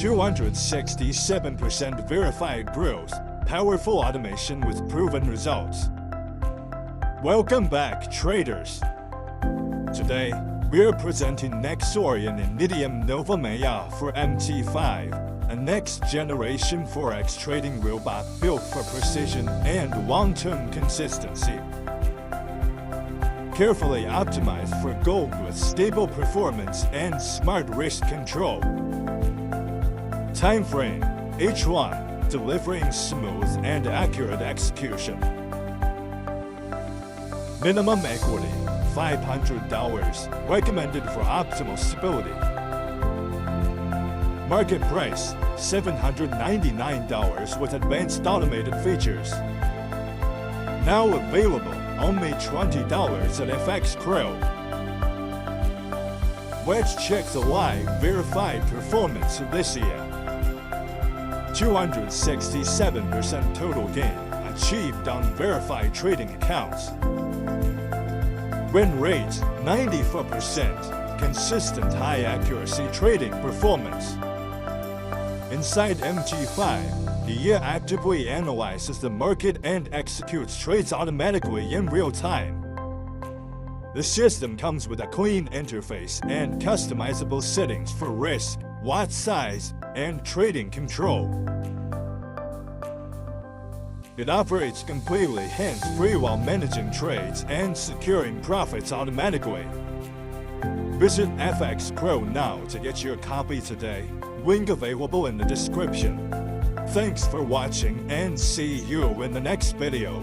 267% verified growth, powerful automation with proven results. Welcome back, traders. Today, we're presenting Nexorion Initium Novum EA for MT5, a next-generation Forex trading robot built for precision and long-term consistency. Carefully optimized for gold with stable performance and smart risk control. Timeframe H1, delivering smooth and accurate execution. Minimum equity $500, recommended for optimal stability. Market price $799 with advanced automated features. Now available only $20 at FX Crow. Let's check the live verified performance this year. 267% total gain achieved on verified trading accounts. Win rate 94%, consistent high accuracy trading performance. Inside MT5, the EA actively analyzes the market and executes trades automatically in real time. The system comes with a clean interface and customizable settings for risk, lot size, and trading control. It operates completely hands-free while managing trades and securing profits automatically. Visit FX Pro now to get your copy today. Link available in the description. Thanks for watching and see you in the next video.